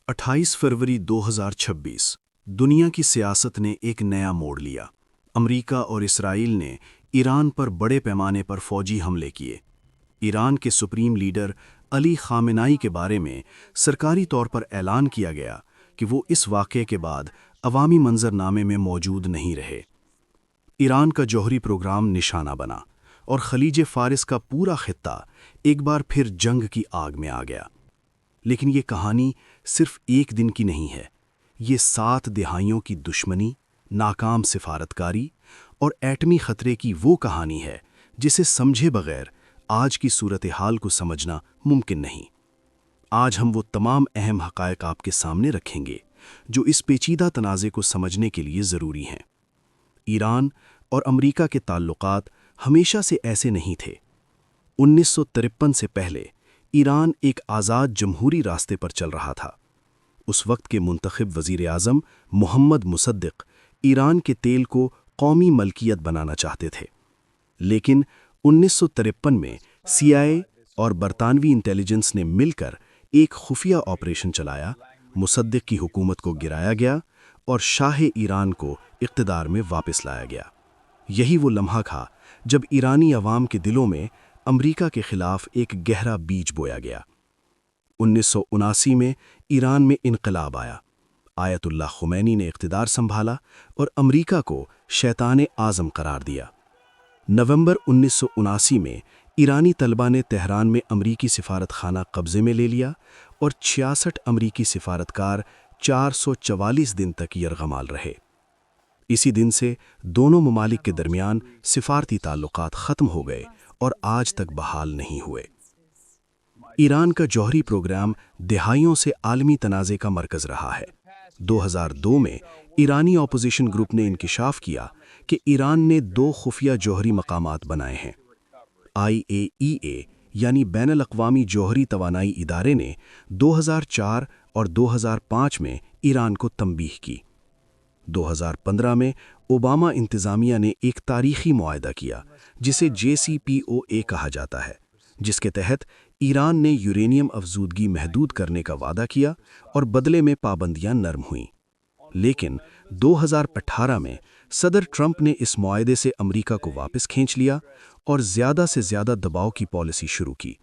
28 फरवरी 2026 दुनिया की सियासत ने एक नया मोड़ लिया। अमेरिका और इसराइल ने ईरान पर बड़े पैमाने पर फौजी हमले किए। ईरान के सुप्रीम लीडर अली खामेनाई के बारे में सरकारी तौर पर ऐलान किया गया कि वो इस वाक़े के बाद अवामी मंजरनामे में मौजूद नहीं रहे। ईरान का जौहरी प्रोग्राम निशाना बना और खलीज फारिस का पूरा खित्ता एक बार फिर जंग की आग में आ गया। लेकिन ये कहानी सिर्फ एक दिन की नहीं है। ये 7 दिहाइयों की दुश्मनी, नाकाम सिफारतकारी और एटमी खतरे की वो कहानी है जिसे समझे बगैर आज की सूरत हाल को समझना मुमकिन नहीं। आज हम वो तमाम अहम हक़ाइक़ आपके सामने रखेंगे जो इस पेचीदा तनाज़े को समझने के लिए ज़रूरी हैं। ईरान और अमेरिका के ताल्लुकात हमेशा से ऐसे नहीं थे। 1953 से पहले ईरान एक आज़ाद जमहूरी रास्ते पर चल रहा था। उस वक्त के मुंतखब वज़ीर आज़म मोहम्मद मुसद्दिक़ ईरान के तेल को कौमी मलकियत बनाना चाहते थे। लेकिन 1953 में CIA और बरतानवी इंटेलिजेंस ने मिलकर एक खुफिया ऑपरेशन चलाया। मुसद्दिक़ की हुकूमत को गिराया गया और शाह ईरान को इक़्तिदार में वापस लाया गया। यही वो लम्हा था जब ईरानी अवाम के दिलों में अमेरिका के खिलाफ एक गहरा बीज बोया गया। 1979 में ईरान में इनकलाब आया। आयतुल्लाह खुमैनी ने इक़्तिदार संभाला और अमेरिका को शैतान आज़म करार दिया। नवंबर 1979 में ईरानी तलबा ने तेहरान में अमरीकी सिफारत खाना कब्ज़े में ले लिया और 66 अमरीकी सिफारतकार 444 दिन तक यरगमाल रहे। इसी दिन से दोनों ममालिक के दरमियान सिफारती ताल्लुकात ख़त्म हो गए और आज तक बहाल नहीं हुए। ईरान का जौहरी प्रोग्राम दिहाइयों से आलमी तनाज़े का मरकज़ रहा है। 2002 में ईरानी ऑपोजिशन ग्रुप ने इंकिशाफ किया कि ईरान ने 2 खुफिया जौहरी मकामात बनाए हैं। IAEA यानी बैनुल अक़वामी जौहरी तवानाई इदारे ने 2004 और 2005 में ईरान को तंबीह की। 2015 में ओबामा इंतज़ामिया ने एक तारीख़ी मुआहदा किया जिसे JCPOA कहा जाता है, जिसके तहत ईरान ने यूरेनियम अफजूदगी महदूद करने का वादा किया और बदले में पाबंदियां नरम हुईं। लेकिन 2018 में सदर ट्रंप ने इस मुआहदे से अमेरिका को वापस खींच लिया और ज़्यादा से ज़्यादा दबाव की पॉलिसी शुरू की।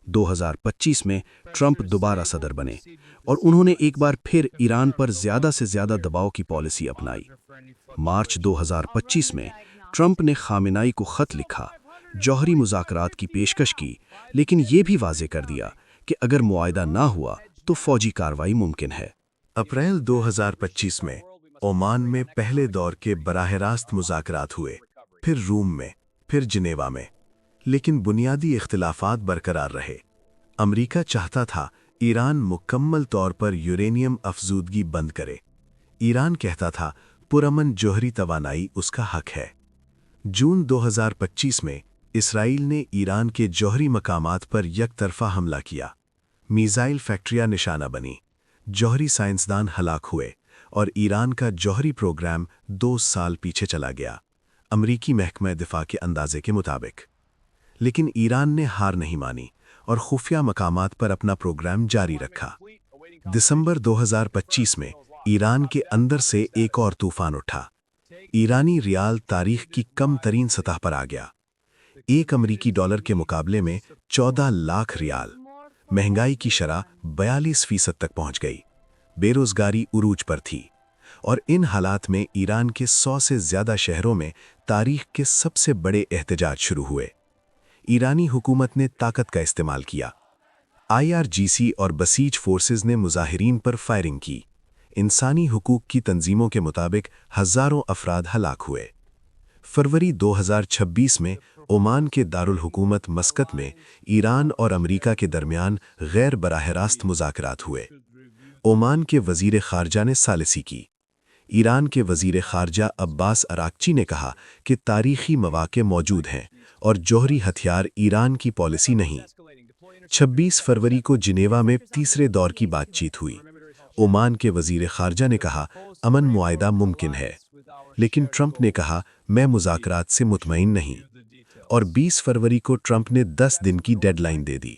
2025 में ट्रंप दोबारा सदर बने और उन्होंने एक बार फिर ईरान पर ज़्यादा से ज़्यादा दबाव की पॉलिसी अपनाई। मार्च 2025 में ट्रंप ने खामेनाई को ख़त लिखा, जौहरी मुज़ाकरात की पेशकश की, लेकिन ये भी वाज़े कर दिया कि अगर मुआहदा ना हुआ तो फ़ौजी कार्रवाई मुमकिन है। अप्रैल 2025 में ओमान में पहले दौर के बराह रास्त मुज़ाकरात हुए, फिर रूम में, फिर जिनेवा में, लेकिन बुनियादी इख्तिलाफात बरकरार रहे। अमेरिका चाहता था ईरान मुकम्मल तौर पर यूरेनियम अफजूदगी बंद करे। ईरान कहता था पुरअमन जौहरी तवानाई उसका हक है। जून 2025 में इसराइल ने ईरान के जौहरी मकामात पर यकतरफा हमला किया। मीज़ाइल फैक्ट्रियां निशाना बनी, जौहरी साइंसदान हलाक हुए और ईरान का जौहरी प्रोग्राम 2 साल पीछे चला गया, अमरीकी महकमा दिफा के अंदाजे के मुताबिक। लेकिन ईरान ने हार नहीं मानी और खुफिया मकामात पर अपना प्रोग्राम जारी रखा। दिसंबर 2025 में ईरान के अंदर से एक और तूफान उठा। ईरानी रियाल तारीख की कम तरीन सतह पर आ गया। एक अमरीकी डॉलर के मुकाबले में 14 लाख रियाल। महंगाई की शरह 42% तक पहुंच गई। बेरोजगारी उरूज पर थी और इन हालात में ईरान के 100 से ज़्यादा शहरों में तारीख के सबसे बड़े एहतजाज शुरू हुए। ईरानी हुकूमत ने ताकत का इस्तेमाल किया। IRGC और बसीज फोर्सेस ने मुजाहिरीन पर फायरिंग की। इंसानी हुकूक की तंजीमों के मुताबिक हज़ारों अफराद हलाक हुए। फरवरी 2026 में ओमान के दारुल हुकूमत मस्कत में ईरान और अमेरिका के दरमियान गैर बराह रास्त मुज़ाकरात हुए। ओमान के वज़ीर ख़ारजा ने सालिसी की। ईरान के वज़ीर ख़ारजा अब्बास अराक्ची ने कहा कि तारीख़ी मवाक़े मौजूद हैं और जौहरी हथियार ईरान की पॉलिसी नहीं। 26 फरवरी को जिनेवा में तीसरे दौर की बातचीत हुई। ओमान के वज़ीर ख़ारजा ने कहा अमन मुआहदा मुमकिन है, लेकिन ट्रंप ने कहा मैं मुज़ाकरात से मुतमईन नहीं, और 20 फरवरी को ट्रंप ने 10 दिन की डेडलाइन दे दी।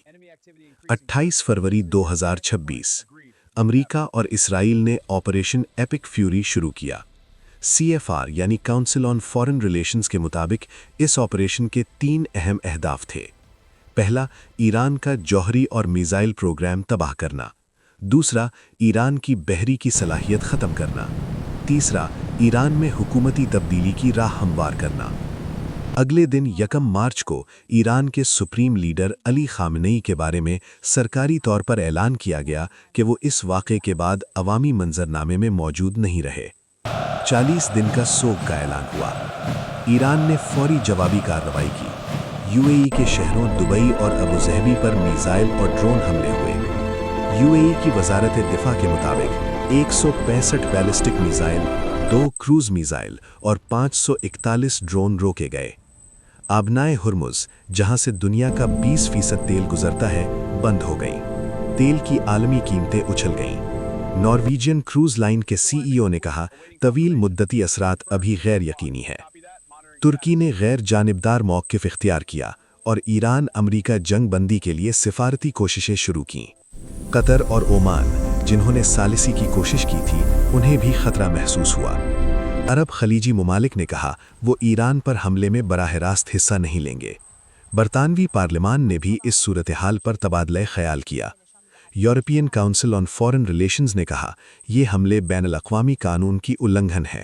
28 फरवरी 2026 امریکہ اور اسرائیل نے آپریشن ایپک فیوری شروع کیا۔ CFR یعنی کاؤنسل آن فارن ریلیشنز کے مطابق اس آپریشن کے 3 اہم اہداف تھے۔ پہلا، ایران کا جوہری اور میزائل پروگرام تباہ کرنا۔ دوسرا، ایران کی بحری کی صلاحیت ختم کرنا۔ تیسرا، ایران میں حکومتی تبدیلی کی راہ ہموار کرنا۔ اگلے دن 1 مارچ کو ایران کے سپریم لیڈر علی خامنئی کے بارے میں سرکاری طور پر اعلان کیا گیا کہ وہ اس واقعے کے بعد عوامی منظرنامے میں موجود نہیں رہے۔ 40 دن کا سوگ کا اعلان ہوا۔ ایران نے فوری جوابی کارروائی کی۔ UAE کے شہروں دبئی اور ابوظہبی پر میزائل اور ڈرون حملے ہوئے۔ UAE کی وزارت دفاع کے مطابق 165 بیلسٹک میزائل، 2 کروز میزائل اور 541 ڈرون روکے گئے۔ آبنائے ہرمز، جہاں سے دنیا کا 20% تیل گزرتا ہے، بند ہو گئی۔ تیل کی عالمی قیمتیں اچھل گئیں۔ نارویجین کروز لائن کے CEO نے کہا، طویل مدتی اثرات ابھی غیر یقینی ہے۔ ترکی نے غیر جانبدار موقف اختیار کیا اور ایران امریکہ جنگ بندی کے لیے سفارتی کوششیں شروع کیں۔ قطر اور عمان، جنہوں نے ثالثی کی کوشش کی تھی، انہیں بھی خطرہ محسوس ہوا۔ عرب خلیجی ممالک نے کہا وہ ایران پر حملے میں براہ راست حصہ نہیں لیں گے۔ برطانوی پارلیمان نے بھی اس صورتحال پر تبادلہ خیال کیا۔ European council on foreign relations نے کہا یہ حملے بین الاقوامی قانون کی النگھن ہے۔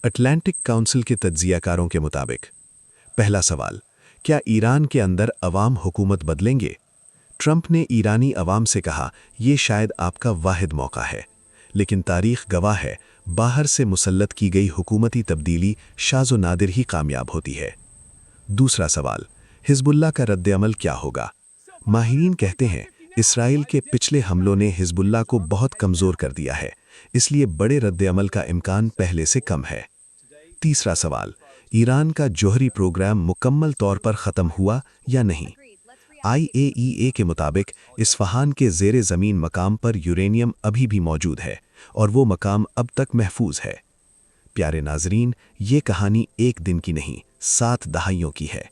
اٹلانٹک کاؤنسل کے تجزیہ کاروں کے مطابق پہلا سوال، کیا ایران کے اندر عوام حکومت بدلیں گے؟ ٹرمپ نے ایرانی عوام سے کہا یہ شاید آپ کا واحد موقع ہے، لیکن تاریخ گواہ ہے باہر سے مسلط کی گئی حکومتی تبدیلی شاذ و نادر ہی کامیاب ہوتی ہے۔ دوسرا سوال، حزب اللہ کا رد عمل کیا ہوگا؟ ماہرین کہتے ہیں اسرائیل کے پچھلے حملوں نے حزب اللہ کو بہت کمزور کر دیا ہے، اس لیے بڑے رد عمل کا امکان پہلے سے کم ہے۔ تیسرا سوال، ایران کا جوہری پروگرام مکمل طور پر ختم ہوا یا نہیں؟ IAEA کے مطابق اصفہان کے زیر زمین مقام پر یورینیم ابھی بھی موجود ہے اور وہ مقام اب تک محفوظ ہے۔ پیارے ناظرین، یہ کہانی ایک دن کی نہیں، 7 دہائیوں کی ہے۔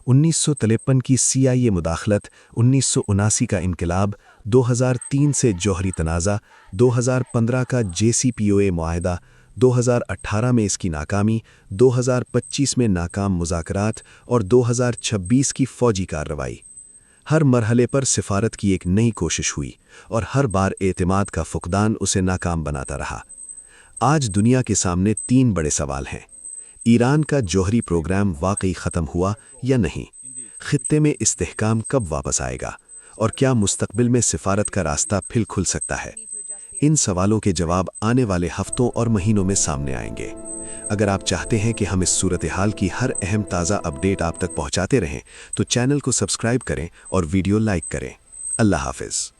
1953 کی CIA مداخلت، 1979 کا انقلاب، 2003 سے جوہری تنازع، 2015 کا JCPOA معاہدہ، 2018 میں اس کی ناکامی، 2025 میں ناکام مذاکرات اور 2026 کی فوجی کارروائی۔ ہر مرحلے پر سفارت کی ایک نئی کوشش ہوئی اور ہر بار اعتماد کا فقدان اسے ناکام بناتا رہا۔ آج دنیا کے سامنے 3 بڑے سوال ہیں۔ ایران کا جوہری پروگرام واقعی ختم ہوا یا نہیں؟ خطے میں استحکام کب واپس آئے گا؟ اور کیا مستقبل میں سفارت کا راستہ پھر کھل سکتا ہے؟ ان سوالوں کے جواب آنے والے ہفتوں اور مہینوں میں سامنے آئیں گے۔ اگر آپ چاہتے ہیں کہ ہم اس صورتحال کی ہر اہم تازہ اپڈیٹ آپ تک پہنچاتے رہیں تو چینل کو سبسکرائب کریں اور ویڈیو لائک کریں۔ اللہ حافظ۔